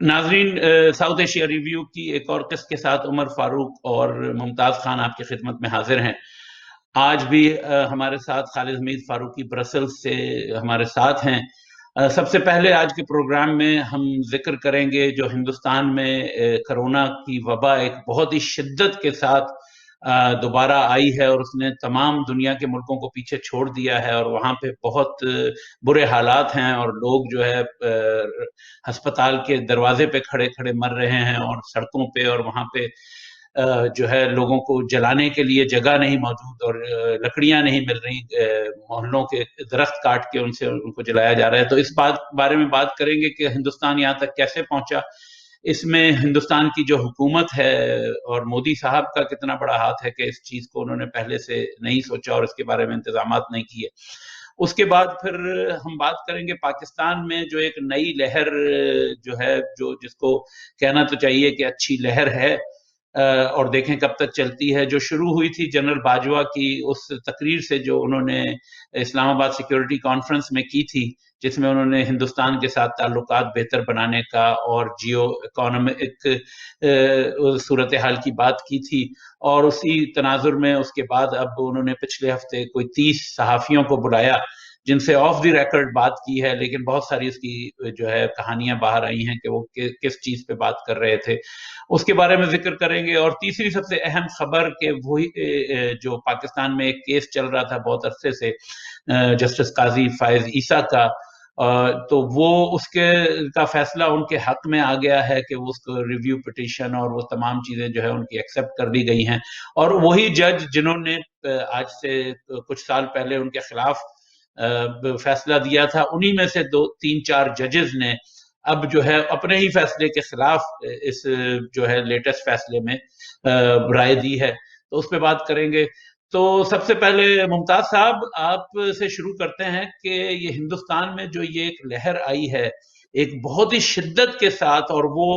ناظرین، south Asia review کی ایک اور قسط کے ساتھ عمر فاروق اور ممتاز خان آپ کی خدمت میں حاضر ہیں۔ آج بھی ہمارے ساتھ خالد حمید فاروقی برسلز سے ہمارے ساتھ ہیں۔ سب سے پہلے آج کے پروگرام میں ہم ذکر کریں گے جو ہندوستان میں کرونا کی وبا ایک بہت ہی شدت کے ساتھ دوبارہ آئی ہے اور اس نے تمام دنیا کے ملکوں کو پیچھے چھوڑ دیا ہے، اور وہاں پہ بہت برے حالات ہیں، اور لوگ جو ہے ہسپتال کے دروازے پہ کھڑے کھڑے مر رہے ہیں، اور سڑکوں پہ اور وہاں پہ جو ہے لوگوں کو جلانے کے لیے جگہ نہیں موجود، اور لکڑیاں نہیں مل رہی، محلوں کے درخت کاٹ کے ان کو جلایا جا رہا ہے۔ تو اس بارے میں بات کریں گے کہ ہندوستان یہاں تک کیسے پہنچا، اس میں ہندوستان کی جو حکومت ہے اور مودی صاحب کا کتنا بڑا ہاتھ ہے کہ اس چیز کو انہوں نے پہلے سے نہیں سوچا اور اس کے بارے میں انتظامات نہیں کیے۔ اس کے بعد پھر ہم بات کریں گے پاکستان میں جو ایک نئی لہر جو ہے، جس کو کہنا تو چاہیے کہ اچھی لہر ہے، اور دیکھیں کب تک چلتی ہے، جو شروع ہوئی تھی جنرل باجوہ کی اس تقریر سے جو انہوں نے اسلام آباد سیکیورٹی کانفرنس میں کی تھی، جس میں انہوں نے ہندوستان کے ساتھ تعلقات بہتر بنانے کا اور جیو اکانومک صورتحال کی بات کی تھی، اور اسی تناظر میں اس کے بعد اب انہوں نے پچھلے ہفتے کوئی 30 صحافیوں کو بلایا جن سے آف دی ریکارڈ بات کی ہے، لیکن بہت ساری اس کی جو ہے کہانیاں باہر آئی ہیں کہ وہ کس چیز پہ بات کر رہے تھے، اس کے بارے میں ذکر کریں گے۔ اور تیسری سب سے اہم خبر کہ وہی جو پاکستان میں ایک کیس چل رہا تھا بہت عرصے سے جسٹس قاضی فائز عیسیٰ کا، تو وہ اس کا فیصلہ ان کے حق میں آ گیا ہے کہ وہ اس کو ریویو پٹیشن اور وہ تمام چیزیں جو ہے ان کی ایکسیپٹ کر دی گئی ہیں، اور وہی جج جنہوں نے آج سے کچھ سال پہلے ان کے خلاف فیصلہ دیا تھا، انہی میں سے 2-3-4 ججز نے اب جو ہے اپنے ہی فیصلے کے خلاف اس جو ہے لیٹسٹ فیصلے میں رائے دی ہے، تو اس پہ بات کریں گے۔ تو سب سے پہلے ممتاز صاحب آپ سے شروع کرتے ہیں کہ یہ ہندوستان میں جو یہ ایک لہر آئی ہے ایک بہت ہی شدت کے ساتھ، اور وہ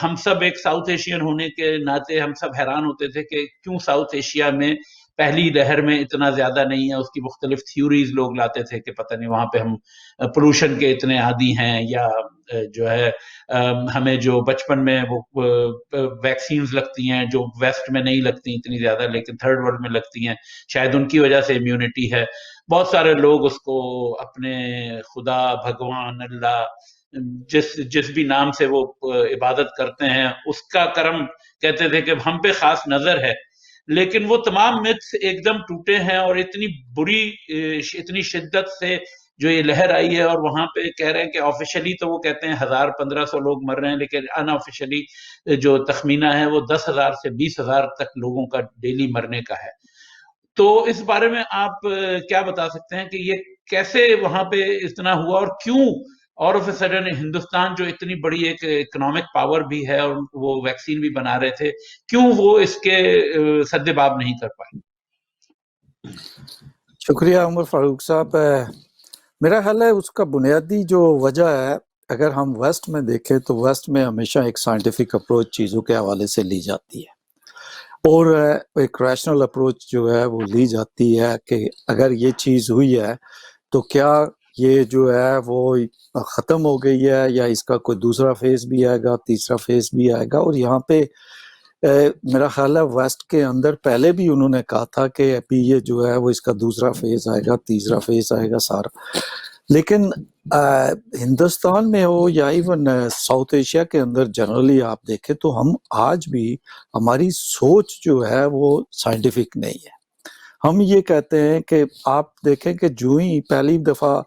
ہم سب ایک ساؤتھ ایشین ہونے کے ناطے ہم سب حیران ہوتے تھے کہ کیوں ساؤتھ ایشیا میں پہلی لہر میں اتنا زیادہ نہیں ہے۔ اس کی مختلف تھیوریز لوگ لاتے تھے کہ پتہ نہیں وہاں پہ ہم پولوشن کے اتنے عادی ہیں، یا جو ہے ہمیں جو بچپن میں وہ ویکسینز لگتی ہیں جو ویسٹ میں نہیں لگتی اتنی زیادہ لیکن تھرڈ ورلڈ میں لگتی ہیں، شاید ان کی وجہ سے امیونٹی ہے۔ بہت سارے لوگ اس کو اپنے خدا، بھگوان، اللہ، جس بھی نام سے وہ عبادت کرتے ہیں اس کا کرم کہتے تھے کہ ہم پہ خاص نظر ہے، لیکن وہ تمام متس ایک دم ٹوٹے ہیں، اور اتنی بری اتنی شدت سے جو یہ لہر آئی ہے، اور وہاں پہ کہہ رہے ہیں کہ آفیشلی تو وہ کہتے ہیں 1000-1500 لوگ مر رہے ہیں، لیکن ان آفیشلی جو تخمینہ ہے وہ 10,000 سے 20,000 تک لوگوں کا ڈیلی مرنے کا ہے۔ تو اس بارے میں آپ کیا بتا سکتے ہیں کہ یہ کیسے وہاں پہ اتنا ہوا، اور کیوں اور آف اے سڈن ہندوستان جو اتنی بڑی ایک اکنامک پاور بھی ہے اور وہ ویکسین بھی بنا رہے تھے، کیوں وہ اس کے سدباب نہیں کر پائے؟ شکریہ عمر فاروق صاحب۔ میرا خیال ہے اس کا بنیادی جو وجہ ہے، اگر ہم ویسٹ میں دیکھیں تو ویسٹ میں ہمیشہ ایک سائنٹیفک اپروچ چیزوں کے حوالے سے لی جاتی ہے، اور ایک ریشنل اپروچ جو ہے وہ لی جاتی ہے کہ اگر یہ چیز ہوئی ہے تو کیا یہ جو ہے وہ ختم ہو گئی ہے، یا اس کا کوئی دوسرا فیز بھی آئے گا، تیسرا فیز بھی آئے گا۔ اور یہاں پہ میرا خیال ہے ویسٹ کے اندر پہلے بھی انہوں نے کہا تھا کہ ابھی یہ جو ہے وہ اس کا دوسرا فیز آئے گا، تیسرا فیز آئے گا سارا، لیکن ہندوستان میں ہو یا ایون ساؤتھ ایشیا کے اندر جنرلی آپ دیکھیں تو ہم آج بھی ہماری سوچ جو ہے وہ سائنٹیفک نہیں ہے۔ ہم یہ کہتے ہیں کہ آپ دیکھیں کہ جو ہی پہلی دفعہ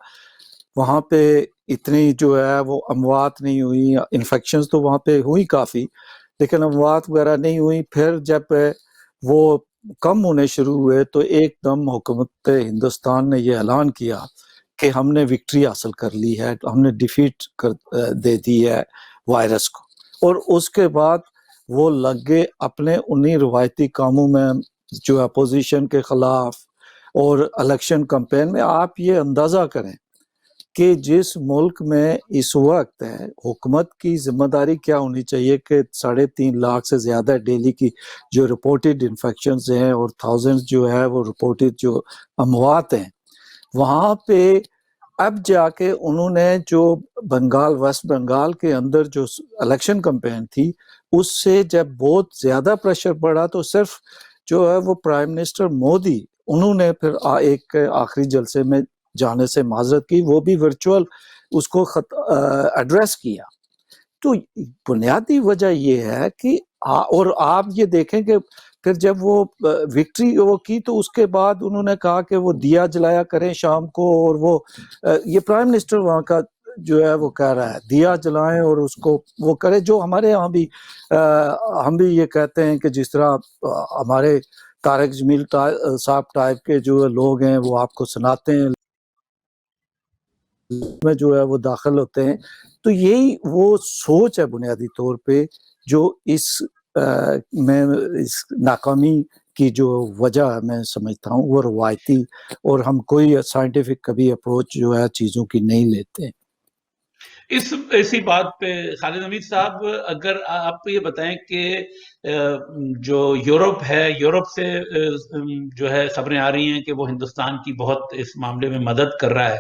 وہاں پہ اتنی جو ہے وہ اموات نہیں ہوئی، انفیکشنز تو وہاں پہ ہوئی کافی، لیکن اموات وغیرہ نہیں ہوئی۔ پھر جب وہ کم ہونے شروع ہوئے تو ایک دم حکومت ہندوستان نے یہ اعلان کیا کہ ہم نے وکٹری حاصل کر لی ہے، ہم نے ڈیفیٹ دے دی ہے وائرس کو، اور اس کے بعد وہ لگ گئے اپنے انہی روایتی کاموں میں جو اپوزیشن کے خلاف اور الیکشن کمپین میں۔ آپ یہ اندازہ کریں کہ جس ملک میں اس وقت ہے حکومت کی ذمہ داری کیا ہونی چاہیے کہ 3.5 لاکھ سے زیادہ ڈیلی کی جو رپورٹڈ انفیکشنز ہیں اور 1000 جو ہے وہ رپورٹڈ جو اموات ہیں، وہاں پہ اب جا کے انہوں نے جو بنگال ویسٹ بنگال کے اندر جو الیکشن کمپین تھی اس سے جب بہت زیادہ پریشر پڑا تو صرف جو ہے وہ پرائم منسٹر مودی انہوں نے پھر ایک آخری جلسے میں جانے سے معذرت کی، وہ بھی ورچوئل اس کو ایڈریس کیا۔ تو بنیادی وجہ یہ ہے کہ اور آپ یہ دیکھیں کہ پھر جب وہ وکٹری وہ کی تو اس کے بعد انہوں نے کہا کہ وہ دیا جلایا کریں شام کو، اور وہ یہ پرائم منسٹر وہاں کا جو ہے وہ کہہ رہا ہے دیا جلائیں اور اس کو وہ کرے، جو ہمارے یہاں بھی ہم بھی یہ کہتے ہیں کہ جس طرح ہمارے طارق جمیل صاحب ٹائپ کے جو لوگ ہیں وہ آپ کو سناتے ہیں میں جو ہے وہ داخل ہوتے ہیں، تو یہی وہ سوچ ہے بنیادی طور پہ جو اس میں اس ناکامی کی جو وجہ ہے میں سمجھتا ہوں وہ روایتی، اور ہم کوئی سائنٹیفک کبھی اپروچ جو ہے چیزوں کی نہیں لیتے۔ اسی بات پہ خالد حمید صاحب، اگر آپ یہ بتائیں کہ جو یورپ ہے، یورپ سے جو ہے خبریں آ رہی ہیں کہ وہ ہندوستان کی بہت اس معاملے میں مدد کر رہا ہے،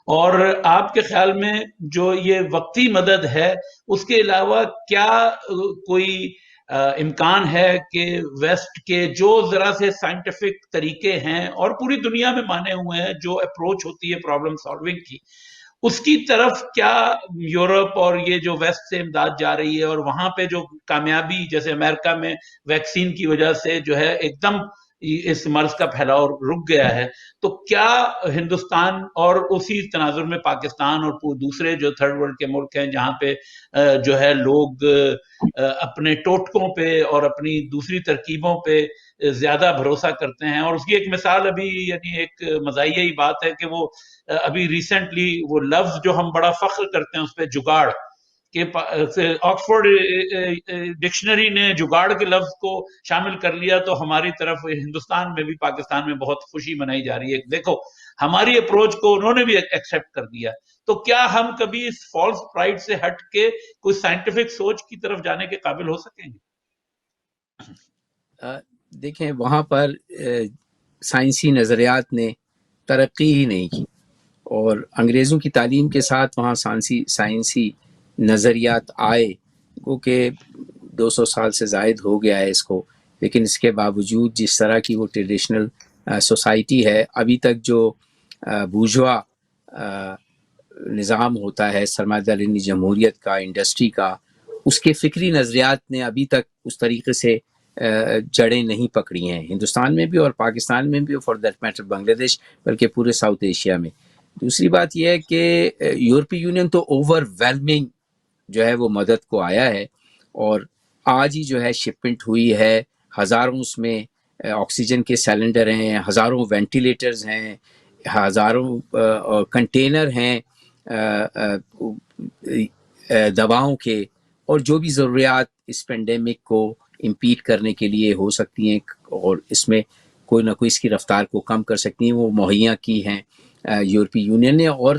اور آپ کے خیال میں جو یہ وقتی مدد ہے اس کے علاوہ کیا کوئی امکان ہے کہ ویسٹ کے جو ذرا سے سائنٹیفک طریقے ہیں اور پوری دنیا میں مانے ہوئے ہیں جو اپروچ ہوتی ہے پرابلم سالونگ کی، اس کی طرف کیا یورپ اور یہ جو ویسٹ سے امداد جا رہی ہے، اور وہاں پہ جو کامیابی جیسے امریکہ میں ویکسین کی وجہ سے جو ہے ایک دم اس مرض کا پھیلاؤ رک گیا ہے، تو کیا ہندوستان اور اسی تناظر میں پاکستان اور دوسرے جو تھرڈ ورلڈ کے ملک ہیں جہاں پہ جو ہے لوگ اپنے ٹوٹکوں پہ اور اپنی دوسری ترکیبوں پہ زیادہ بھروسہ کرتے ہیں، اور اس کی ایک مثال ابھی یعنی ایک مزاحیہ ہی بات ہے کہ وہ ابھی ریسنٹلی وہ لفظ جو ہم بڑا فخر کرتے ہیں اس پہ جگاڑ کہ آکسفورڈ ڈکشنری نے جگاڑ کے لفظ کو شامل کر لیا، تو ہماری طرف ہندوستان میں بھی پاکستان میں بہت خوشی منائی جا رہی ہے، دیکھو ہماری اپروچ کو انہوں نے بھی ایکسیپٹ کر دیا۔ تو کیا ہم کبھی اس فالس پرائڈ سے ہٹ کے کوئی سائنٹیفک سوچ کی طرف جانے کے قابل ہو سکیں گے؟ دیکھیں وہاں پر سائنسی نظریات نے ترقی ہی نہیں کی، اور انگریزوں کی تعلیم کے ساتھ وہاں سائنسی نظریات آئے، وہ کہ 200 سال سے زائد ہو گیا ہے اس کو، لیکن اس کے باوجود جس طرح کی وہ ٹریڈیشنل سوسائٹی ہے، ابھی تک جو بورژوا نظام ہوتا ہے سرمایہ داری جمہوریت کا، انڈسٹری کا، اس کے فکری نظریات نے ابھی تک اس طریقے سے جڑیں نہیں پکڑی ہیں ہندوستان میں بھی اور پاکستان میں بھی، اور فار دیٹ میٹر بنگلہ دیش، بلکہ پورے ساؤتھ ایشیا میں۔ دوسری بات یہ ہے کہ یورپی یونین تو اوور ویلمنگ جو ہے وہ مدد کو آیا ہے، اور آج ہی جو ہے شپمنٹ ہوئی ہے، ہزاروں اس میں آکسیجن کے سلنڈر ہیں، ہزاروں وینٹیلیٹرز ہیں، ہزاروں کنٹینر ہیں دواؤں کے، اور جو بھی ضروریات اس پینڈیمک کو امپیڈ کرنے کے لیے ہو سکتی ہیں اور اس میں کوئی نہ کوئی اس کی رفتار کو کم کر سکتی ہیں، وہ مہیا کی ہیں یورپی یونین نے۔ اور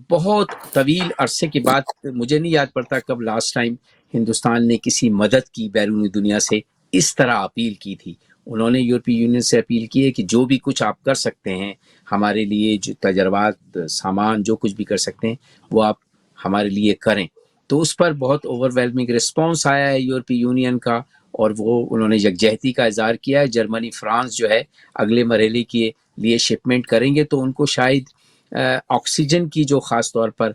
بہت طویل عرصے کے بعد، مجھے نہیں یاد پڑتا کب لاسٹ ٹائم ہندوستان نے کسی مدد کی بیرونی دنیا سے اس طرح اپیل کی تھی۔ انہوں نے یورپی یونین سے اپیل کی ہے کہ جو بھی کچھ آپ کر سکتے ہیں ہمارے لیے، جو تجربات، سامان، جو کچھ بھی کر سکتے ہیں وہ آپ ہمارے لیے کریں۔ تو اس پر بہت اوور ویلمنگ رسپانس آیا ہے یورپی یونین کا، اور وہ انہوں نے یکجہتی کا اظہار کیا ہے۔ جرمنی، فرانس جو ہے اگلے مرحلے کے لیے شپمنٹ کریں گے، تو ان کو شاید آکسیجن کی جو خاص طور پر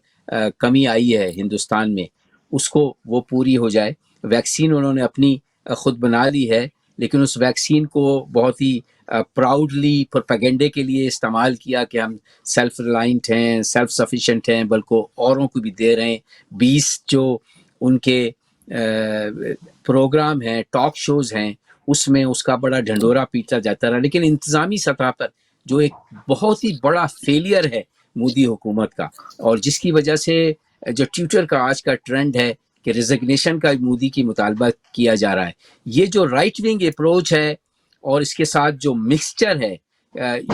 کمی آئی ہے ہندوستان میں، اس کو وہ پوری ہو جائے۔ ویکسین انہوں نے اپنی خود بنا لی ہے، لیکن اس ویکسین کو بہت ہی پراؤڈلی پروپیگنڈے کے لیے استعمال کیا کہ ہم سیلف ریلائنٹ ہیں، سیلف سفیشینٹ ہیں، بلکہ اوروں کو بھی دے رہے ہیں۔ 20 جو ان کے پروگرام ہیں، ٹاک شوز ہیں، اس میں اس کا بڑا ڈھنڈورا پیٹا جاتا رہا، لیکن انتظامی سطح پر جو ایک بہت ہی بڑا فیلئر ہے مودی حکومت کا، اور جس کی وجہ سے جو ٹویٹر کا آج کا ٹرینڈ ہے کہ ریزگنیشن کا مودی کی مطالبہ کیا جا رہا ہے، یہ جو رائٹ ونگ اپروچ ہے اور اس کے ساتھ جو مکسچر ہے،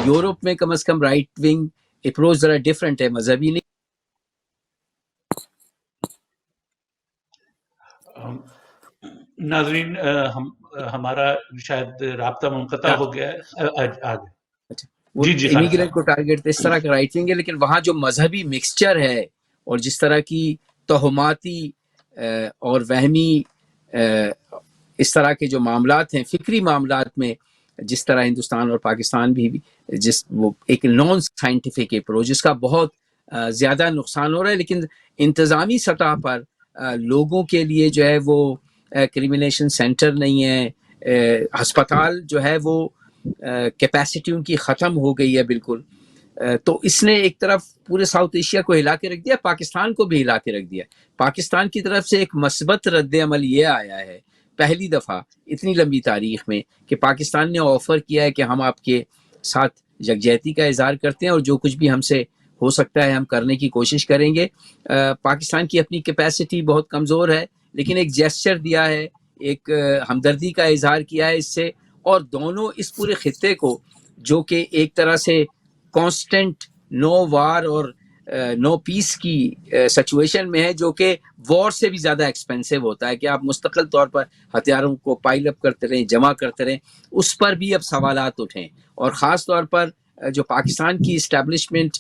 یورپ میں کم از کم رائٹ ونگ اپروچ ذرا ڈیفرنٹ ہے، مذہبی نہیں۔ ناظرین، ہمارا شاید رابطہ منقطع ہو گیا ہے، آگے وہ جی جی امیگرینٹ کو ٹارگیٹ اس طرح کا رائٹ ونگ ہے، لیکن وہاں جو مذہبی مکسچر ہے اور جس طرح کی توہماتی اور وہمی اس طرح کے جو معاملات ہیں، فکری معاملات میں جس طرح ہندوستان اور پاکستان بھی جس وہ ایک نان سائنٹیفک اپروچ، جس کا بہت زیادہ نقصان ہو رہا ہے، لیکن انتظامی سطح پر لوگوں کے لیے جو ہے وہ کریمنیشن سینٹر نہیں ہے، ہسپتال جو ہے وہ کیپیسٹی ان کی ختم ہو گئی ہے بالکل. تو اس نے ایک طرف پورے ساؤتھ ایشیا کو ہلا کے رکھ دیا، پاکستان کو بھی ہلا کے رکھ دیا. پاکستان کی طرف سے ایک مثبت رد عمل یہ آیا ہے پہلی دفعہ اتنی لمبی تاریخ میں کہ پاکستان نے آفر کیا ہے کہ ہم آپ کے ساتھ یکجہتی کا اظہار کرتے ہیں اور جو کچھ بھی ہم سے ہو سکتا ہے ہم کرنے کی کوشش کریں گے. پاکستان کی اپنی کیپیسٹی بہت کمزور ہے، لیکن ایک جیسچر دیا ہے، ایک ہمدردی کا اظہار کیا ہے اس سے، اور دونوں اس پورے خطے کو جو کہ ایک طرح سے کانسٹنٹ نو وار اور نو پیس کی سچویشن میں ہے، جو کہ وار سے بھی زیادہ ایکسپینسو ہوتا ہے کہ آپ مستقل طور پر ہتھیاروں کو پائل اپ کرتے رہیں، جمع کرتے رہیں، اس پر بھی اب سوالات اٹھیں. اور خاص طور پر جو پاکستان کی اسٹیبلشمنٹ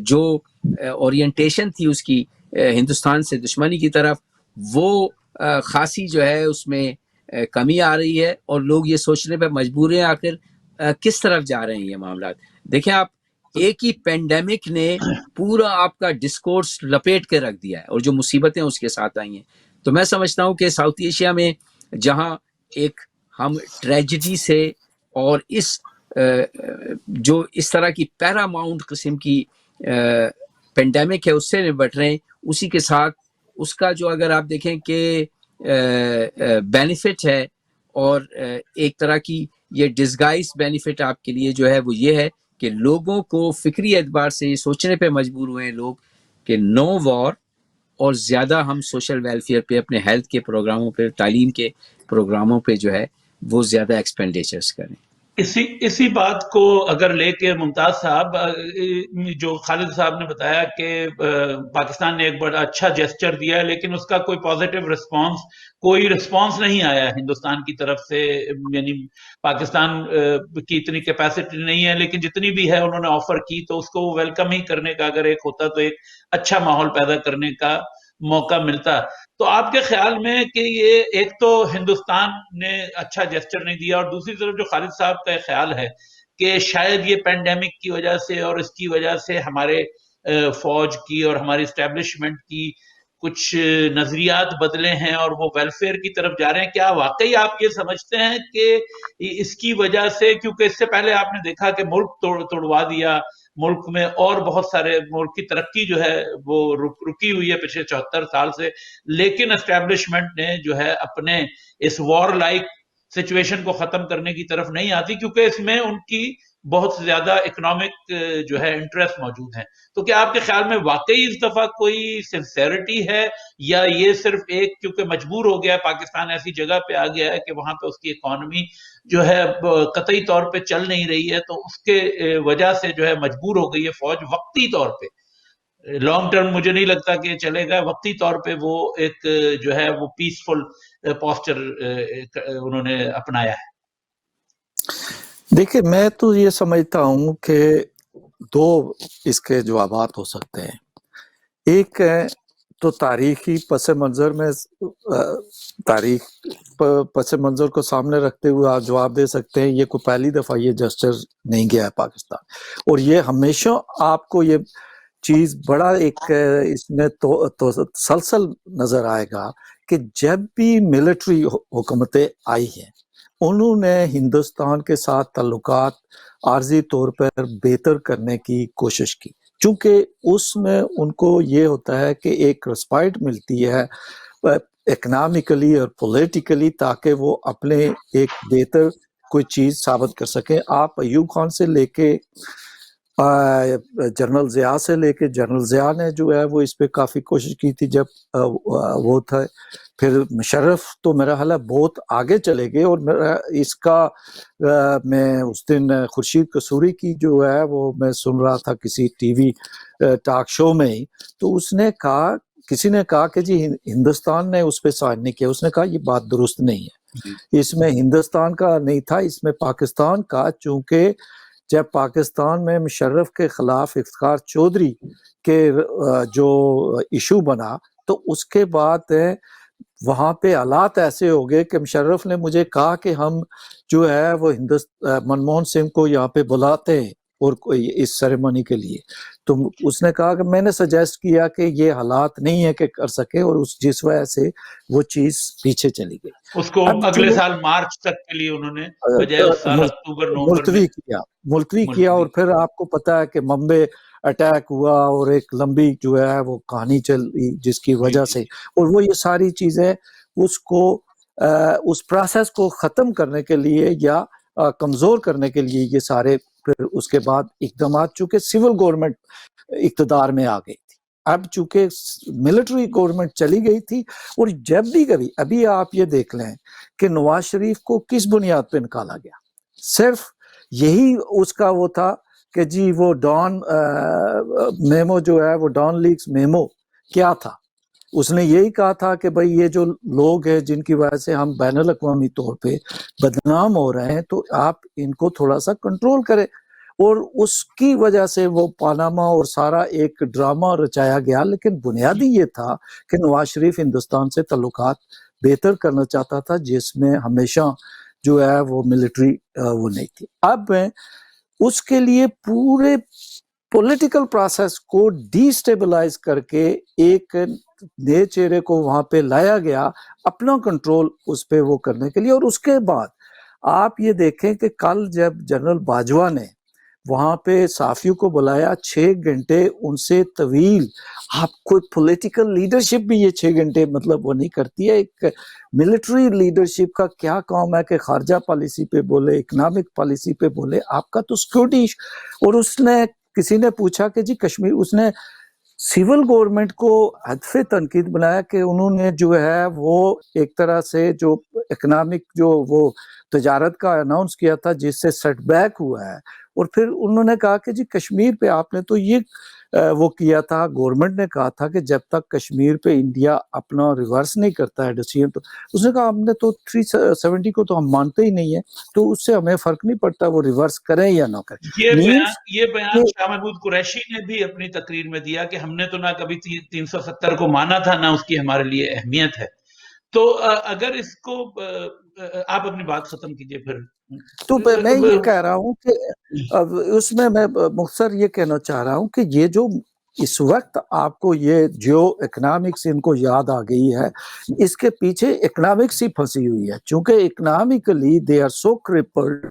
جو اورینٹیشن تھی اس کی ہندوستان سے دشمنی کی طرف، وہ خاصی جو ہے اس میں کمی آ رہی ہے، اور لوگ یہ سوچنے پہ مجبور ہیں آخر کس طرف جا رہے ہیں یہ معاملات. دیکھیں آپ، ایک ہی پینڈیمک نے پورا آپ کا ڈسکورس لپیٹ کے رکھ دیا ہے، اور جو مصیبتیں اس کے ساتھ آئی ہیں. تو میں سمجھتا ہوں کہ ساؤتھ ایشیا میں جہاں ایک ہم ٹریجڈی سے اور اس جو اس طرح کی پیراماؤنٹ قسم کی پینڈیمک ہے اس سے نپٹ رہے ہیں، اسی کے ساتھ اس کا جو اگر آپ دیکھیں کہ بینیفٹ ہے، اور ایک طرح کی یہ ڈسگائز بینیفٹ آپ کے لیے جو ہے وہ یہ ہے کہ لوگوں کو فکری اعتبار سے یہ سوچنے پہ مجبور ہوئے ہیں لوگ کہ نو وار، اور زیادہ ہم سوشل ویلفیئر پہ، اپنے ہیلتھ کے پروگراموں پہ، تعلیم کے پروگراموں پہ جو ہے وہ زیادہ ایکسپینڈیچرز کریں. اسی بات کو اگر لے کے ممتاز صاحب، جو خالد صاحب نے بتایا کہ پاکستان نے ایک بڑا اچھا جیسچر دیا ہے، لیکن اس کا کوئی پازیٹیو کوئی رسپانس نہیں آیا ہندوستان کی طرف سے. یعنی پاکستان کی اتنی کیپیسٹی نہیں ہے، لیکن جتنی بھی ہے انہوں نے آفر کی، تو اس کو وہ ویلکم ہی کرنے کا اگر ایک ہوتا تو ایک اچھا ماحول پیدا کرنے کا موقع ملتا. تو آپ کے خیال میں کہ یہ ایک تو ہندوستان نے اچھا جیسچر نہیں دیا، اور دوسری طرف جو خالد صاحب کا خیال ہے کہ شاید یہ پینڈیمک کی وجہ سے اور اس کی وجہ سے ہمارے فوج کی اور ہماری اسٹیبلشمنٹ کی کچھ نظریات بدلے ہیں اور وہ ویلفیئر کی طرف جا رہے ہیں، کیا واقعی آپ یہ سمجھتے ہیں کہ اس کی وجہ سے؟ کیونکہ اس سے پہلے آپ نے دیکھا کہ ملک توڑوا دیا، ملک میں اور بہت سارے ملک کی ترقی جو ہے وہ رکی ہوئی ہے پچھلے 74 سال سے، لیکن اسٹیبلشمنٹ نے جو ہے اپنے اس وار لائک سچویشن کو ختم کرنے کی طرف نہیں آتی، کیونکہ اس میں ان کی بہت زیادہ اکنامک جو ہے انٹرسٹ موجود ہیں. تو کیا آپ کے خیال میں واقعی اس دفعہ کوئی سنسیئرٹی ہے، یا یہ صرف ایک کیونکہ مجبور ہو گیا پاکستان ایسی جگہ پہ آ گیا ہے کہ وہاں پہ اس کی اکانومی جو ہے قطعی طور پہ چل نہیں رہی ہے، تو اس کے وجہ سے جو ہے مجبور ہو گئی ہے فوج وقتی طور پہ؟ لانگ ٹرم مجھے نہیں لگتا کہ چلے گا، وقتی طور پہ وہ ایک جو ہے وہ پیسفل پوسچر انہوں نے اپنایا ہے. دیکھیں، میں تو یہ سمجھتا ہوں کہ دو اس کے جوابات ہو سکتے ہیں. ایک ہے تو تاریخی پس منظر میں تاریخ پس منظر کو سامنے رکھتے ہوئے آپ جواب دے سکتے ہیں یہ کوئی پہلی دفعہ یہ جسچر نہیں گیا ہے پاکستان، اور یہ ہمیشہ آپ کو یہ چیز بڑا ایک اس میں تو تسلسل نظر آئے گا کہ جب بھی ملٹری حکومتیں آئی ہیں انہوں نے ہندوستان کے ساتھ تعلقات عارضی طور پر بہتر کرنے کی کوشش کی، چونکہ اس میں ان کو یہ ہوتا ہے کہ ایک رسپائٹ ملتی ہے اکنامکلی اور پولیٹیکلی، تاکہ وہ اپنے ایک بہتر کوئی چیز ثابت کر سکیں. آپ ایوب خان سے لے کے جنرل ضیاء سے لے کے جنرل ضیاء نے جو ہے وہ اس پہ کافی کوشش کی تھی جب وہ تھا، پھر مشرف تو میرا خیال ہے بہت آگے چلے گئے، اور اس کا میں اس دن خورشید قصوری کی جو ہے وہ میں سن رہا تھا کسی ٹی وی ٹاک شو میں ہی، تو اس نے کہا، کسی نے کہا کہ جی ہندوستان نے اس پہ سائن نہیں کیا. اس نے کہا یہ بات درست نہیں ہے، اس میں ہندوستان کا نہیں تھا، اس میں پاکستان کا، چونکہ جب پاکستان میں مشرف کے خلاف افتخار چودھری کے جو ایشو بنا تو اس کے بعد وہاں پہ حالات ایسے ہو گئے کہ مشرف نے مجھے کہا کہ ہم جو ہے وہ منموہن سنگھ کو یہاں پہ بلاتے ہیں اور اس سیریمنی کے لیے، تو اس نے کہا کہ میں نے سجیسٹ کیا کہ یہ حالات نہیں ہے کہ کر سکے، اور جس وجہ سے وہ چیز پیچھے چلی گئی. اس کو اگلے سال مارچ تک کے لیے انہوں نے بجائے اس سال اکتوبر نومبر ملتوی کیا. اور پھر آپ کو پتا ہے کہ ممبئی اٹیک ہوا اور ایک لمبی جو ہے وہ کہانی چلی جس کی وجہ سے، اور وہ یہ ساری چیزیں اس کو اس پروسیس کو ختم کرنے کے لیے یا کمزور کرنے کے لیے یہ سارے پھر اس کے بعد اقدامات، چونکہ سول گورنمنٹ اقتدار میں آ گئی تھی، اب چونکہ ملٹری گورنمنٹ چلی گئی تھی. اور جب بھی کبھی ابھی آپ یہ دیکھ لیں کہ نواز شریف کو کس بنیاد پہ نکالا گیا، صرف یہی اس کا وہ تھا کہ جی وہ ڈان میمو جو ہے وہ ڈان لیکس میمو کیا تھا، اس نے یہی کہا تھا کہ بھئی یہ جو لوگ ہیں جن کی وجہ سے ہم بین الاقوامی طور پہ بدنام ہو رہے ہیں تو آپ ان کو تھوڑا سا کنٹرول کریں، اور اس کی وجہ سے وہ پاناما اور سارا ایک ڈرامہ رچایا گیا. لیکن بنیادی یہ تھا کہ نواز شریف ہندوستان سے تعلقات بہتر کرنا چاہتا تھا، جس میں ہمیشہ جو ہے وہ ملٹری وہ نہیں تھی. اب میں اس کے لیے پورے پولیٹیکل پروسیس کو ڈی سٹیبلائز کر کے ایک نئے چہرے کو وہاں پہ لایا گیا اپنا کنٹرول اس پہ وہ کرنے کے لیے. اور اس کے بعد آپ یہ دیکھیں کہ کل جب جنرل باجوہ نے وہاں پہ صحافیوں کو بلایا 6 گھنٹے ان سے طویل، آپ کوئی پولیٹیکل لیڈرشپ بھی یہ 6 گھنٹے مطلب وہ نہیں کرتی ہے. ایک ملٹری لیڈرشپ کا کیا کام ہے کہ خارجہ پالیسی پہ بولے، اکنامک پالیسی پہ بولے، آپ کا تو سیکورٹی. اور اس نے کسی نے پوچھا کہ جی کشمیر، اس نے سول گورنمنٹ کو ہدف تنقید بنایا کہ انہوں نے جو ہے وہ ایک طرح سے جو اکنامک جو وہ تجارت کا اناؤنس کیا تھا جس سے سیٹ بیک ہوا ہے. اور پھر انہوں نے کہا کہ جی کشمیر پہ آپ نے تو یہ وہ کیا تھا، گورنمنٹ نے کہا تھا کہ جب تک کشمیر پہ انڈیا اپنا ریورس نہیں کرتا ہے ڈیسیژن، تو اس نے کہا ہم نے تو 370 کو تو ہم مانتے ہی نہیں ہیں، تو اس سے ہمیں فرق نہیں پڑتا وہ ریورس کریں یا نہ کریں. یہ بیان شاہ محمود قریشی نے بھی اپنی تقریر میں دیا کہ ہم نے تو نہ کبھی 370 کو مانا تھا نہ اس کی ہمارے لیے اہمیت ہے. تو اگر اس کو آپ اپنی بات ختم کیجئے پھر. تو میں یہ کہہ رہا ہوں کہ اس میں مختصر یہ کہنا چاہ رہا ہوں کہ یہ جو اس وقت آپ کو یہ جو اکنامکس ان کو یاد آ گئی ہے، اس کے پیچھے اکنامکس ہی پھنسی ہوئی ہے، چونکہ economically they are so crippled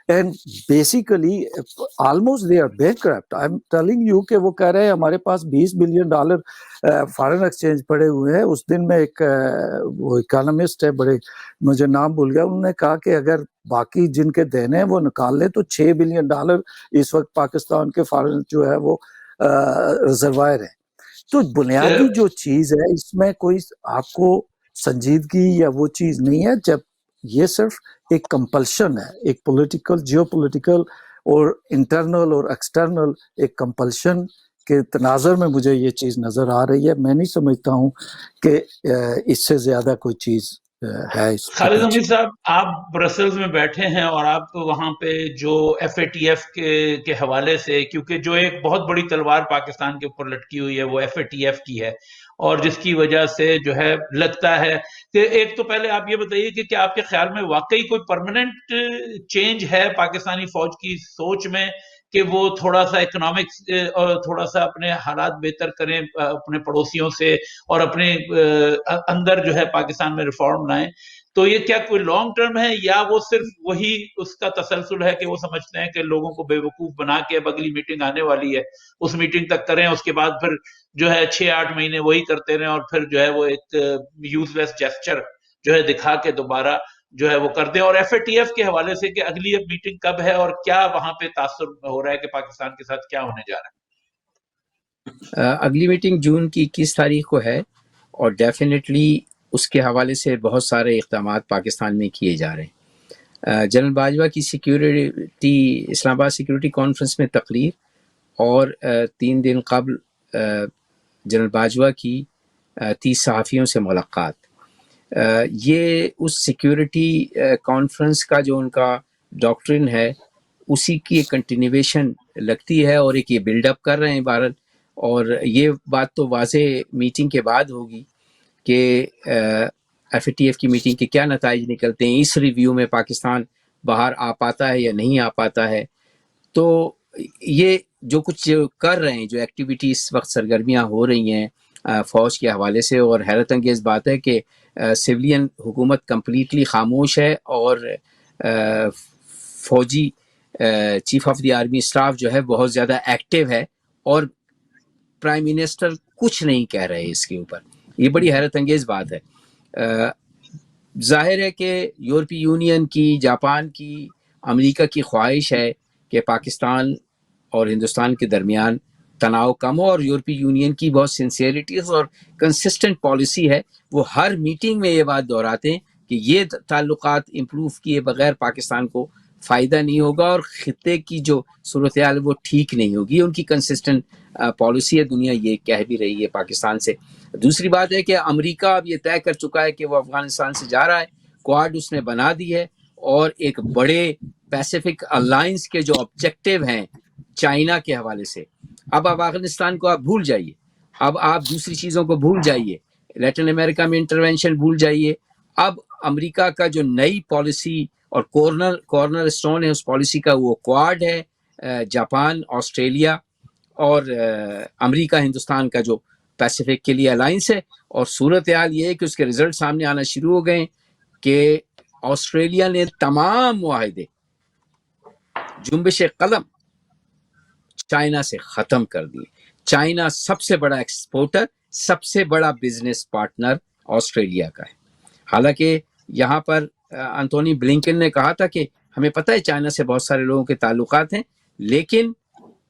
and basically almost they are bankrupt. I am telling you کہ وہ کہہ رہے ہیں ہمارے پاس $20 بلین فارن ایکسچینج پڑے ہوئے ہیں. اس دن میں ایک وہ اکانومسٹ ہے، بڑے مجھے نام بھول گیا، انہوں نے کہا کہ اگر باقی جن کے دینے ہیں وہ نکال لیں تو $6 بلین اس وقت پاکستان کے فارن جو ہے وہ ریزروائر ہے. تو بنیادی جو چیز ہے اس میں کوئی آپ کو سنجیدگی یا وہ چیز نہیں ہے، جب یہ صرف ایک کمپلشن ہے، ایک پولیٹیکل جیو پولیٹیکل اور انٹرنل اور ایکسٹرنل ایک کمپلشن کے تناظر میں مجھے یہ چیز نظر آ رہی ہے. میں نہیں سمجھتا ہوں کہ اس سے زیادہ کوئی چیز ہے. خالد حمید صاحب، آپ برسلز میں بیٹھے ہیں اور آپ وہاں پہ جو FATF کے حوالے سے، کیونکہ جو ایک بہت بڑی تلوار پاکستان کے اوپر لٹکی ہوئی ہے وہ FATF کی ہے، اور جس کی وجہ سے جو ہے لگتا ہے کہ ایک تو پہلے آپ یہ بتائیے کہ کیا آپ کے خیال میں واقعی کوئی پرماننٹ چینج ہے پاکستانی فوج کی سوچ میں کہ وہ تھوڑا سا اکنامکس اور تھوڑا سا اپنے حالات بہتر کریں اپنے پڑوسیوں سے، اور اپنے اندر جو ہے پاکستان میں ریفارم لائیں؟ تو یہ کیا کوئی لانگ ٹرم ہے یا وہ صرف وہی اس کا تسلسل ہے کہ وہ سمجھتے ہیں کہ لوگوں کو بے وقوف بنا کے اب اگلی میٹنگ آنے والی ہے اس میٹنگ تک کریں، اس کے بعد پھر جو ہے 6-8 مہینے وہی کرتے رہیں، اور پھر جو ہے وہ ایک یوز لیس جیسچر جو ہے دکھا کے دوبارہ جو ہے وہ کر دیں؟ اور FATF کے حوالے سے کہ اگلی اب میٹنگ کب ہے اور کیا وہاں پہ تاثر ہو رہا ہے کہ پاکستان کے ساتھ کیا ہونے جا رہا ہے؟ اگلی میٹنگ جون کی 21 تاریخ کو ہے، اور ڈیفینیٹلی اس کے حوالے سے بہت سارے اقدامات پاکستان میں کیے جا رہے ہیں. جنرل باجوہ کی سیکیورٹی اسلام آباد سیکیورٹی کانفرنس میں تقریر، اور 3 دن قبل جنرل باجوہ کی 30 صحافیوں سے ملاقات. یہ اس سیکیورٹی کانفرنس کا جو ان کا ڈاکٹرن ہے اسی کی ایک کنٹینیویشن لگتی ہے اور ایک یہ بلڈ اپ کر رہے ہیں بھارت. اور یہ بات تو واضح میٹنگ کے بعد ہوگی کہ ایف اے ٹی ایف کی میٹنگ کے کیا نتائج نکلتے ہیں, اس ریویو میں پاکستان باہر آ پاتا ہے یا نہیں آ پاتا ہے. تو یہ جو کچھ کر رہے ہیں, جو ایکٹیویٹی اس وقت سرگرمیاں ہو رہی ہیں فوج کے حوالے سے, اور حیرت انگیز بات ہے کہ سویلین حکومت کمپلیٹلی خاموش ہے اور فوجی chief of the army staff جو ہے بہت زیادہ ایکٹیو ہے, اور پرائم منسٹر کچھ نہیں کہہ رہے اس کے اوپر. یہ بڑی حیرت انگیز بات ہے. ظاہر ہے کہ یورپی یونین کی, جاپان کی, امریکہ کی خواہش ہے کہ پاکستان اور ہندوستان کے درمیان تناؤ کم ہو, اور یورپی یونین کی بہت سنسیئرٹیز اور کنسسٹنٹ پالیسی ہے. وہ ہر میٹنگ میں یہ بات دہراتے ہیں کہ یہ تعلقات امپروو کیے بغیر پاکستان کو فائدہ نہیں ہوگا, اور خطے کی جو صورتحال وہ ٹھیک نہیں ہوگی. ان کی کنسسٹنٹ پالیسی ہے, دنیا یہ کہہ بھی رہی ہے پاکستان سے. دوسری بات ہے کہ امریکہ اب یہ طے کر چکا ہے کہ وہ افغانستان سے جا رہا ہے, کوآڈ اس نے بنا دی ہے, اور ایک بڑے پیسیفک الائنس کے جو آبجیکٹیو ہیں چائنا کے حوالے سے, اب افغانستان کو آپ بھول جائیے, اب آپ دوسری چیزوں کو بھول جائیے, لیٹن امریکہ میں انٹروینشن بھول جائیے. اب امریکہ کا جو نئی پالیسی اور کارنر اسٹون ہے اس پالیسی کا, وہ کوآڈ ہے, جاپان, آسٹریلیا اور امریکہ ہندوستان کا جو پیسیفک کے لیے الائنس ہے. اور صورتحال یہ ہے کہ اس کے رزلٹ سامنے آنا شروع ہو گئے کہ آسٹریلیا نے تمام معاہدے جنبش قلم چائنا سے ختم کر دیے. چائنا سب سے بڑا ایکسپورٹر, سب سے بڑا بزنس پارٹنر آسٹریلیا کا ہے. حالانکہ یہاں پر انتونی بلنکن نے کہا تھا کہ ہمیں پتہ ہے چائنا سے بہت سارے لوگوں کے تعلقات ہیں, لیکن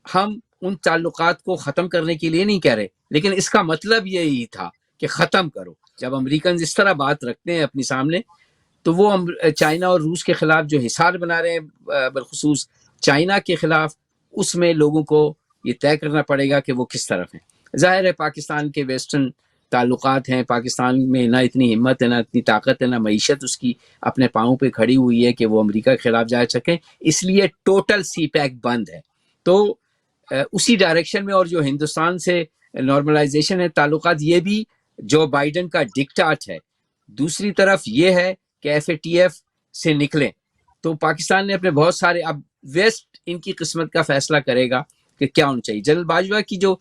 ہم ان تعلقات کو ختم کرنے کے لیے نہیں کہہ رہے, لیکن اس کا مطلب یہی تھا کہ ختم کرو. جب امریکنز اس طرح بات رکھتے ہیں اپنی سامنے, تو وہ چائنا اور روس کے خلاف جو حصار بنا رہے ہیں بالخصوص چائنا کے خلاف, اس میں لوگوں کو یہ طے کرنا پڑے گا کہ وہ کس طرف ہیں. ظاہر ہے پاکستان کے ویسٹرن تعلقات ہیں, پاکستان میں نہ اتنی ہمت ہے, نہ اتنی طاقت ہے, نہ معیشت اس کی اپنے پاؤں پہ کھڑی ہوئی ہے کہ وہ امریکہ کے خلاف جا سکیں, اس لیے ٹوٹل سی پیک بند ہے. تو اسی ڈائریکشن میں, اور جو ہندوستان سے نارملائزیشن ہے تعلقات, یہ بھی جو بائیڈن کا ڈکٹاٹ ہے. دوسری طرف یہ ہے کہ ایف اے ٹی ایف سے نکلیں, تو پاکستان نے اپنے بہت سارے, اب ویسٹ ان کی قسمت کا فیصلہ کرے گا کہ کیا ہونا چاہیے. جنرل باجوہ کی جو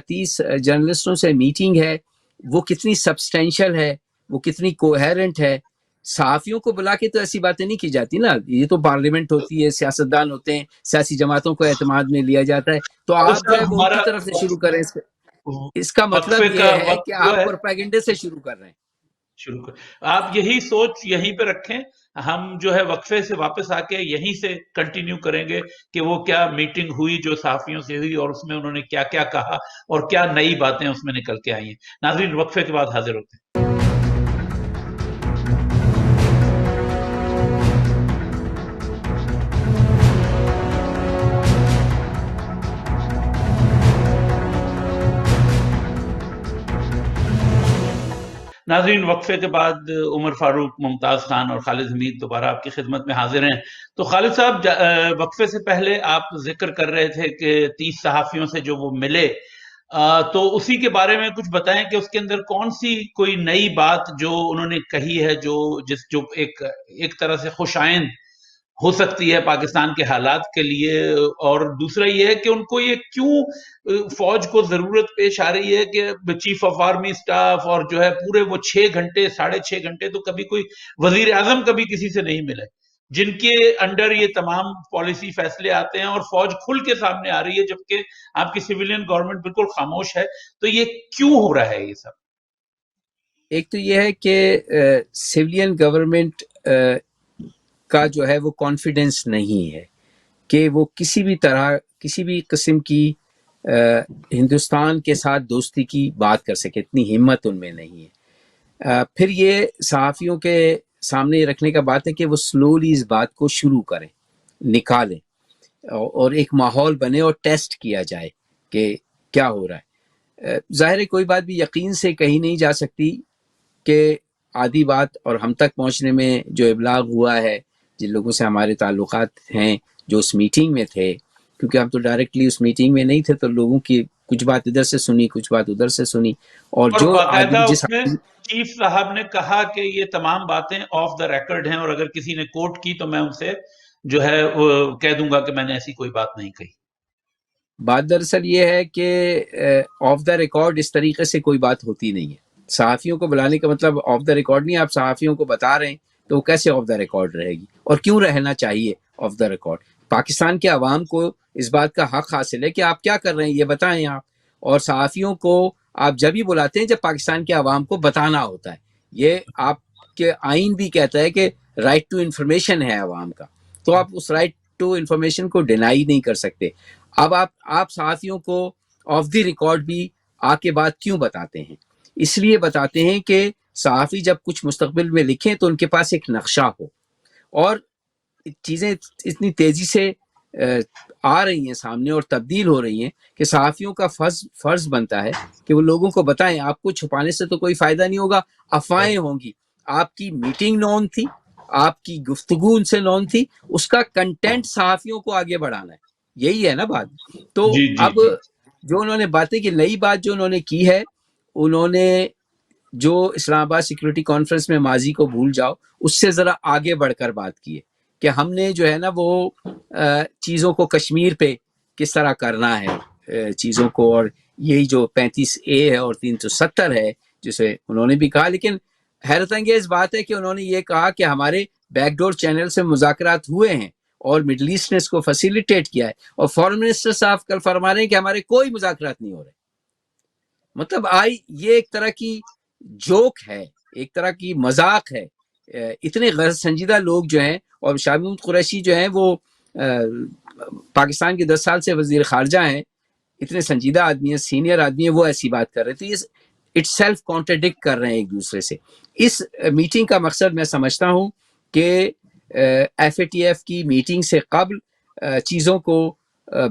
30 جرنلسٹوں سے میٹنگ ہے وہ کتنی سبسٹینشل ہے, وہ کتنی کوہیرنٹ ہے. صحافیوں کو بلا کے تو ایسی باتیں نہیں کی جاتی نا, یہ تو پارلیمنٹ ہوتی ہے, سیاستدان ہوتے ہیں, سیاسی جماعتوں کو اعتماد میں لیا جاتا ہے. تو آپ جو ہے وہ ان کی طرف سے شروع کریں. اس کا مطلب یہ ہے کہ آپ پروپیگنڈے سے شروع کر رہے ہیں. آپ یہی سوچ یہیں پہ رکھیں, ہم جو ہے وقفے سے واپس آ کے یہیں سے کنٹینیو کریں گے کہ وہ کیا میٹنگ ہوئی جو صحافیوں سے ہوئی, اور اس میں انہوں نے کیا کیا کہا اور کیا نئی باتیں اس میں نکل کے آئی ہیں. ناظرین, وقفے کے بعد حاضر ہوتے ہیں. ناظرین, وقفے کے بعد عمر فاروق, ممتاز خان اور خالد حمید دوبارہ آپ کی خدمت میں حاضر ہیں. تو خالد صاحب, وقفے سے پہلے آپ ذکر کر رہے تھے کہ 30 صحافیوں سے جو وہ ملے, تو اسی کے بارے میں کچھ بتائیں کہ اس کے اندر کون سی کوئی نئی بات جو انہوں نے کہی ہے جو ایک طرح سے خوش آئند ہو سکتی ہے پاکستان کے حالات کے لیے. اور دوسرا یہ ہے کہ ان کو یہ کیوں فوج کو ضرورت پیش آ رہی ہے کہ چیف آف آرمی اسٹاف اور جو ہے پورے وہ 6 گھنٹے 6.5 گھنٹے تو کبھی کوئی وزیر اعظم کبھی کسی سے نہیں ملے, جن کے انڈر یہ تمام پالیسی فیصلے آتے ہیں, اور فوج کھل کے سامنے آ رہی ہے جبکہ آپ کی سویلین گورنمنٹ بالکل خاموش ہے. تو یہ کیوں ہو رہا ہے یہ سب؟ ایک تو یہ ہے کہ سویلین گورنمنٹ کا جو ہے وہ کانفیڈنس نہیں ہے کہ وہ کسی بھی طرح کسی بھی قسم کی ہندوستان کے ساتھ دوستی کی بات کر سکے, اتنی ہمت ان میں نہیں ہے. پھر یہ صحافیوں کے سامنے رکھنے کا بات ہے کہ وہ سلولی اس بات کو شروع کریں, نکالیں, اور ایک ماحول بنے اور ٹیسٹ کیا جائے کہ کیا ہو رہا ہے. ظاہر ہے کوئی بات بھی یقین سے کہی نہیں جا سکتی کہ آدھی بات اور ہم تک پہنچنے میں جو ابلاغ ہوا ہے, جن لوگوں سے ہمارے تعلقات ہیں, جو اس میٹنگ میں تھے، کیونکہ ہم تو ڈائریکٹلی اس میٹنگ میں نہیں تھے، تو لوگوں کی کچھ بات ادھر سے سنی، کچھ بات ادھر سے سنی، اور جو باقاعدہ آدمی اس میں چیف صاحب نے کہا کہ یہ تمام باتیں آف دا ریکارڈ ہیں، اور اگر کسی نے کوٹ کی تو میں ان سے جو ہے وہ کہہ دوں گا کہ میں نے ایسی کوئی بات نہیں کہی. بات دراصل یہ ہے کہ آف دا ریکارڈ اس طریقے سے کوئی بات ہوتی نہیں ہے. صحافیوں کو بلانے کا مطلب آف دا ریکارڈ نہیں. آپ صحافیوں کو بتا رہے ہیں تو وہ کیسے آف دا ریکارڈ رہے گی، اور کیوں رہنا چاہیے آف دا ریکارڈ؟ پاکستان کے عوام کو اس بات کا حق حاصل ہے کہ آپ کیا کر رہے ہیں یہ بتائیں آپ. اور صحافیوں کو آپ جب ہی بلاتے ہیں جب پاکستان کے عوام کو بتانا ہوتا ہے. یہ آپ کے آئین بھی کہتا ہے کہ رائٹ ٹو انفارمیشن ہے عوام کا، تو آپ اس رائٹ ٹو انفارمیشن کو ڈینائی نہیں کر سکتے. اب آپ صحافیوں کو آف دی ریکارڈ بھی آ کے بات کیوں بتاتے ہیں؟ اس لیے بتاتے ہیں کہ صحافی جب کچھ مستقبل میں لکھیں تو ان کے پاس ایک نقشہ ہو. اور چیزیں اتنی تیزی سے آ رہی ہیں سامنے اور تبدیل ہو رہی ہیں کہ صحافیوں کا فرض بنتا ہے کہ وہ لوگوں کو بتائیں. آپ کو چھپانے سے تو کوئی فائدہ نہیں ہوگا، افواہیں ہوں گی. آپ کی میٹنگ نون تھی، آپ کی گفتگو ان سے نون تھی، اس کا کنٹینٹ صحافیوں کو آگے بڑھانا ہے. یہی ہے نا بات. تو جی جی اب جی جو انہوں نے باتیں کی، نئی بات جو انہوں نے کی ہے، انہوں نے جو اسلام آباد سیکورٹی کانفرنس میں ماضی کو بھول جاؤ، اس سے ذرا آگے بڑھ کر بات کی ہے کہ ہم نے جو ہے نا وہ چیزوں کو کشمیر پہ کس طرح کرنا ہے چیزوں کو. اور یہی جو 35A ہے اور 370 ہے جسے انہوں نے بھی کہا. لیکن حیرت انگیز بات ہے کہ انہوں نے یہ کہا کہ ہمارے بیک ڈور چینل سے مذاکرات ہوئے ہیں اور مڈل ایسٹ نے اس کو فیسیلیٹیٹ کیا ہے، اور فارن منسٹر صاحب کل فرما رہے ہیں کہ ہمارے کوئی مذاکرات نہیں ہو رہے. مطلب یہ ایک طرح کی جوک ہے، ایک طرح کی مذاق ہے. اتنے غیر سنجیدہ لوگ جو ہیں، اور شاہ محمود قریشی جو ہیں وہ پاکستان کے 10 سال سے وزیر خارجہ ہیں، اتنے سنجیدہ آدمی ہیں، سینئر آدمی ہیں، وہ ایسی بات کر رہے تھے. اٹ سیلف کانٹرڈکٹ کر رہے ہیں ایک دوسرے سے. اس میٹنگ کا مقصد میں سمجھتا ہوں کہ FATF کی میٹنگ سے قبل چیزوں کو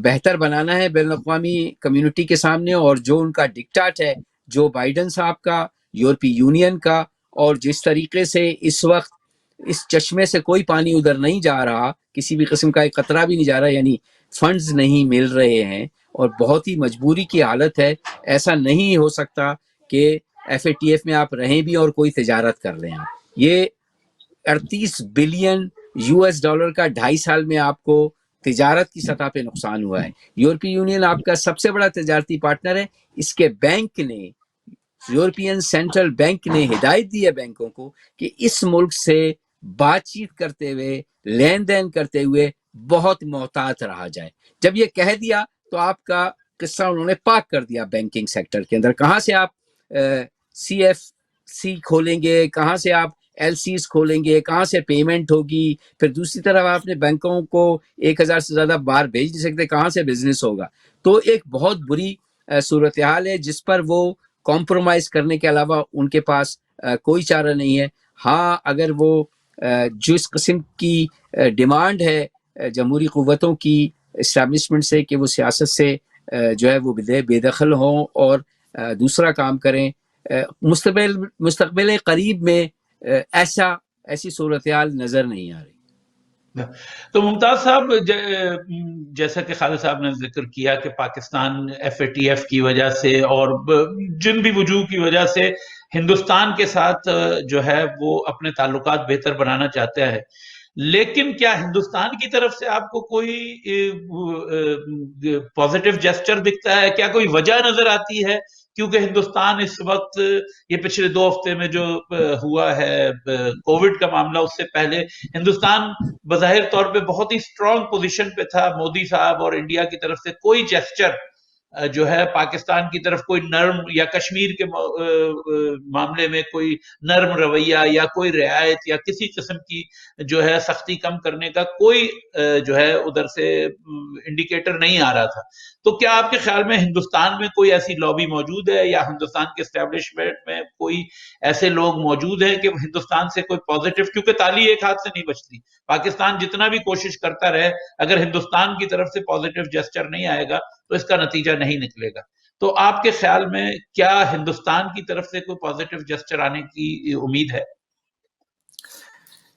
بہتر بنانا ہے بین الاقوامی کمیونٹی کے سامنے. اور جو ان کا ڈکٹاٹ ہے جو بائیڈن صاحب کا، یورپی یونین کا، اور جس طریقے سے اس وقت اس چشمے سے کوئی پانی ادھر نہیں جا رہا، کسی بھی قسم کا ایک قطرہ بھی نہیں جا رہا، یعنی فنڈز نہیں مل رہے ہیں اور بہت ہی مجبوری کی حالت ہے. ایسا نہیں ہو سکتا کہ FATF میں آپ رہیں بھی اور کوئی تجارت کر لیں. آپ یہ 38 بلین $US کا 2.5 سال میں آپ کو تجارت کی سطح پہ نقصان ہوا ہے. یورپی یونین آپ کا سب سے بڑا تجارتی پارٹنر ہے. اس کے بینک نے، یورپین سینٹرل بینک نے ہدایت دی ہے بینکوں کو کہ اس ملک سے بات چیت کرتے ہوئے، لین دین کرتے ہوئے بہت محتاط رہا جائے. جب یہ کہہ دیا تو آپ کا قصہ انہوں نے پاک کر دیا بینکنگ سیکٹر کے اندر. کہاں سے آپ CFC کھولیں گے، کہاں سے آپ LCs کھولیں گے، کہاں سے پیمنٹ ہوگی. پھر دوسری طرف آپ نے بینکوں کو 1000 سے زیادہ بار بھیج نہیں سکتے، کہاں سے بزنس ہوگا. تو ایک بہت بری صورتحال ہے جس پر وہ کمپرومائز کرنے کے علاوہ ان کے پاس کوئی چارہ نہیں ہے. ہاں، اگر وہ جس قسم کی ڈیمانڈ ہے جمہوری قوتوں کی اسٹیبلشمنٹ سے کہ وہ سیاست سے جو ہے وہ بے دخل ہوں اور دوسرا کام کریں، مستقبل قریب میں ایسی صورتحال نظر نہیں آ رہی. تو ممتاز صاحب، جیسا کہ خالد صاحب نے ذکر کیا کہ پاکستان FATF کی وجہ سے اور جن بھی وجوہ کی وجہ سے ہندوستان کے ساتھ جو ہے وہ اپنے تعلقات بہتر بنانا چاہتا ہے، لیکن کیا ہندوستان کی طرف سے آپ کو کوئی پازیٹیو جیسچر دکھتا ہے؟ کیا کوئی وجہ نظر آتی ہے؟ کیونکہ ہندوستان اس وقت، یہ پچھلے 2 ہفتے میں جو ہوا ہے کووڈ کا معاملہ، اس سے پہلے ہندوستان بظاہر طور پہ بہت ہی اسٹرانگ پوزیشن پہ تھا. مودی صاحب اور انڈیا کی طرف سے کوئی جیسچر جو ہے پاکستان کی طرف، کوئی نرم، یا کشمیر کے معاملے میں کوئی نرم رویہ یا کوئی رعایت یا کسی قسم کی جو ہے سختی کم کرنے کا کوئی جو ہے ادھر سے انڈیکیٹر نہیں آ رہا تھا. تو کیا آپ کے خیال میں ہندوستان میں کوئی ایسی لابی موجود ہے، یا ہندوستان کے اسٹیبلشمنٹ میں کوئی ایسے لوگ موجود ہیں کہ ہندوستان سے کوئی پازیٹیو، کیونکہ تالی ایک ہاتھ سے نہیں بچتی، پاکستان جتنا بھی کوشش کرتا رہے، اگر ہندوستان کی طرف سے پازیٹیو جیسچر نہیں آئے گا تو اس کا نتیجہ نہیں نکلے گا. تو آپ کے خیال میں کیا ہندوستان کی طرف سے کوئی پازیٹیو جیسچر آنے کی امید ہے؟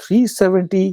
370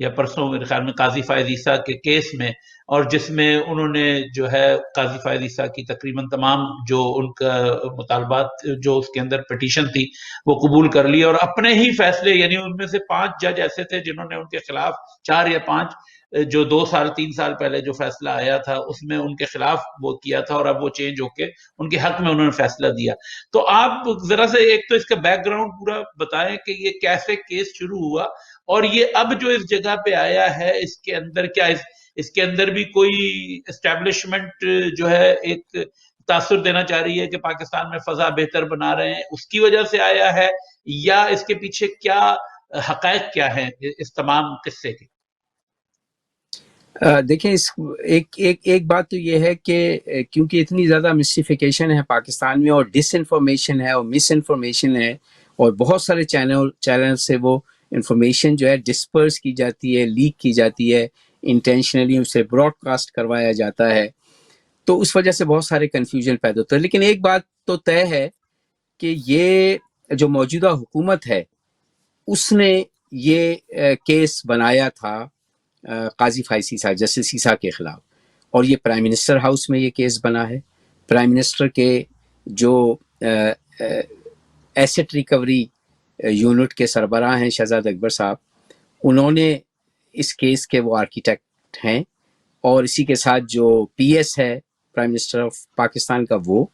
یا پرسوں میرے خیال میں قاضی فائز عیسیٰ کے کیس میں، اور جس میں انہوں نے جو ہے قاضی فائز عیسیٰ کی تقریباً تمام جو ان کا مطالبات جو اس کے اندر پٹیشن تھی وہ قبول کر لی، اور اپنے ہی فیصلے، یعنی ان میں سے 5 جج ایسے تھے جنہوں نے ان کے خلاف 4 یا 5 جو 2 سال 3 سال پہلے جو فیصلہ آیا تھا اس میں ان کے خلاف وہ کیا تھا، اور اب وہ چینج ہو کے ان کے حق میں انہوں نے فیصلہ دیا. تو آپ ذرا سے ایک تو اس کا بیک گراؤنڈ پورا بتائیں کہ یہ کیسے کیس شروع ہوا، اور یہ اب جو اس جگہ پہ آیا ہے اس کے اندر کیا اس کے اندر بھی کوئی اسٹیبلشمنٹ جو ہے ایک تاثر دینا چاہ رہی ہے کہ پاکستان میں فضا بہتر بنا رہے ہیں، اس کی وجہ سے آیا ہے، یا اس کے پیچھے کیا حقائق کیا ہیں اس تمام قصے کے؟ دیکھیں ایک بات تو یہ ہے کہ کیونکہ اتنی زیادہ مسٹیفیکیشن ہے پاکستان میں، اور ڈس انفارمیشن ہے اور مس انفارمیشن ہے، اور بہت سارے چینل سے وہ انفارمیشن جو ہے ڈسپرس کی جاتی ہے، لیک کی جاتی ہے، انٹینشنلی اسے براڈ کاسٹ کروایا جاتا ہے، تو اس وجہ سے بہت سارے کنفیوژن پیدا ہوتے ہیں. لیکن ایک بات تو طے ہے کہ یہ جو موجودہ حکومت ہے اس نے یہ کیس بنایا تھا قاضی فائز عیسیٰ، جسٹس عیسیٰ کے خلاف، اور یہ پرائم منسٹر ہاؤس میں یہ کیس بنا ہے. پرائم منسٹر کے جو ایسٹ ریکوری یونٹ کے سربراہ ہیں شہزاد اکبر صاحب، انہوں نے اس کیس کے وہ آرکیٹیکٹ ہیں، اور اسی کے ساتھ جو پی ایس ہے پرائم منسٹر آف پاکستان کا وہ،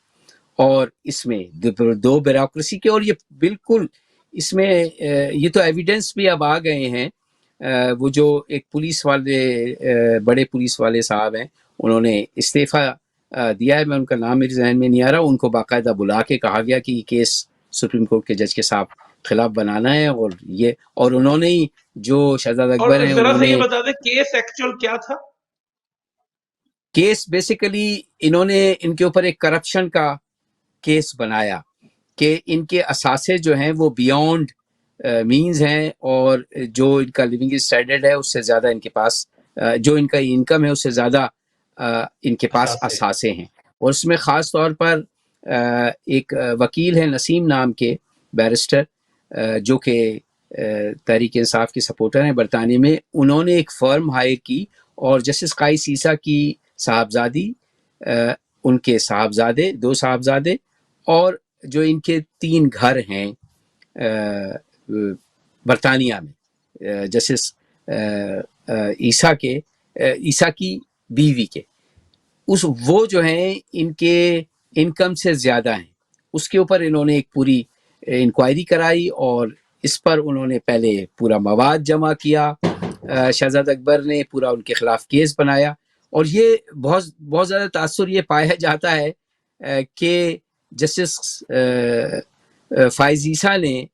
اور اس میں 2 بیوروکریسی کے، اور یہ بالکل اس میں یہ تو ایویڈنس بھی اب آ گئے ہیں. وہ جو ایک پولیس والے بڑے پولیس والے صاحب ہیں، انہوں نے استعفیٰ دیا ہے، میں ان کا نام میرے ذہن میں نہیں آ رہا، ان کو باقاعدہ بلا کے کہا گیا کہ یہ کیس سپریم کورٹ کے جج کے خلاف بنانا ہے، اور انہوں نے ہی جو شہزاد اکبر ہیں ذرا انہوں سے نے یہ بتا دیں کیس ایکچوئل کیا تھا؟ کیس بیسیکلی انہوں نے ان کے اوپر ایک کرپشن کا کیس بنایا کہ ان کے اثاثے جو ہیں وہ بیونڈ مینز ہیں، اور جو ان کا لیونگ اسٹینڈرڈ ہے اس سے زیادہ ان کے پاس جو ان کا انکم ہے اس سے زیادہ ان کے پاس اثاثے ہیں. اور اس میں خاص طور پر ایک وکیل ہے نسیم نام کے بیرسٹر، جو کہ تحریک انصاف کے سپورٹر ہیں برطانیہ میں، انہوں نے ایک فرم ہائر کی، اور جسٹس قائس عیسیٰ کی صاحبزادی، ان کے صاحبزادے 2 صاحبزادے، اور جو ان کے 3 گھر ہیں برطانیہ میں، جسٹس عیسیٰ کی بیوی کے، وہ جو ہیں ان کے انکم سے زیادہ ہیں. اس کے اوپر انہوں نے ایک پوری انکوائری کرائی، اور اس پر انہوں نے پہلے پورا مواد جمع کیا، شہزاد اکبر نے پورا ان کے خلاف کیس بنایا. اور یہ بہت زیادہ تاثر یہ پایا جاتا ہے کہ جسٹس فائز عیسیٰ نے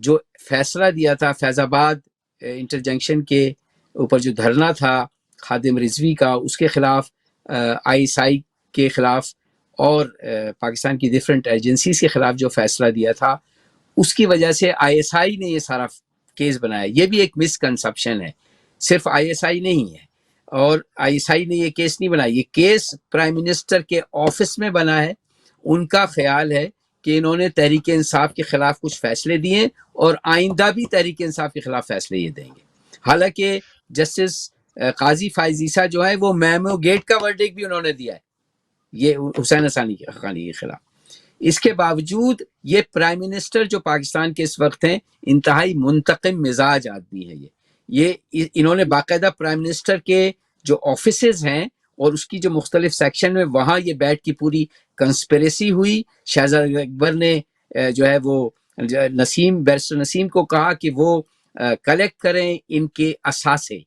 جو فیصلہ دیا تھا فیض آباد انٹر جنکشن کے اوپر جو دھرنا تھا خادم رضوی کا، اس کے خلاف، آئی ایس آئی کے خلاف، اور پاکستان کی ڈفرینٹ ایجنسیز کے خلاف جو فیصلہ دیا تھا، اس کی وجہ سے آئی ایس آئی نے یہ سارا کیس بنایا. یہ بھی ایک مسکنسپشن ہے، صرف آئی ایس آئی نہیں ہے، اور آئی ایس آئی نے یہ کیس نہیں بنایا، یہ کیس پرائم منسٹر کے آفس میں بنا ہے. ان کا خیال ہے کہ انہوں نے تحریک انصاف کے خلاف کچھ فیصلے دیے، اور آئندہ بھی تحریک انصاف کے خلاف فیصلے یہ دیں گے. حالانکہ جسٹس قاضی فائز عیسیٰ جو ہے وہ میمو گیٹ کا ورڈکٹ بھی انہوں نے دیا ہے یہ حسین حقانی کے خلاف. اس کے باوجود یہ پرائم منسٹر جو پاکستان کے اس وقت ہیں انتہائی منتقم مزاج آدمی ہے. یہ انہوں نے باقاعدہ پرائم منسٹر کے جو آفیسز ہیں اور اس کی جو مختلف سیکشن میں وہاں یہ بیٹھ کی پوری کنسپریسی ہوئی. شہزاد اکبر نے جو ہے وہ بیرسٹر نسیم کو کہا کہ وہ کلیکٹ کریں ان کے اثاثے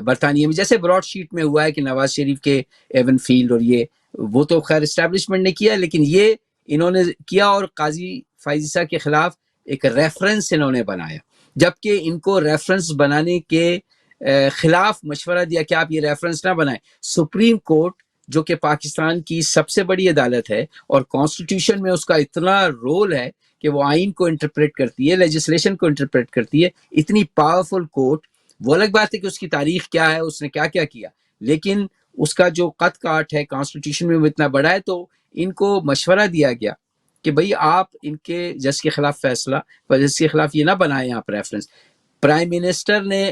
برطانیہ میں، جیسے براڈ شیٹ میں ہوا ہے کہ نواز شریف کے ایون فیلڈ، اور یہ وہ تو خیر اسٹیبلشمنٹ نے کیا، لیکن یہ انہوں نے کیا. اور قاضی فائز عیسیٰ کے خلاف ایک ریفرنس انہوں نے بنایا، جبکہ ان کو ریفرنس بنانے کے خلاف مشورہ دیا کہ آپ یہ ریفرنس نہ بنائیں. سپریم کورٹ جو کہ پاکستان کی سب سے بڑی عدالت ہے، اور کانسٹیٹیوشن میں اس کا اتنا رول ہے کہ وہ آئین کو انٹرپریٹ کرتی ہے، لیجسلیشن کو انٹرپریٹ کرتی ہے، اتنی پاورفل کورٹ. وہ الگ بات ہے کہ اس کی تاریخ کیا ہے، اس نے کیا کیا کیا، لیکن اس کا جو قد کاٹ ہے کانسٹیٹیوشن میں وہ اتنا بڑا ہے. تو ان کو مشورہ دیا گیا کہ بھئی آپ ان کے جج کے خلاف جج کے خلاف یہ نہ بنائیں آپ ریفرنس. پرائم منسٹر نے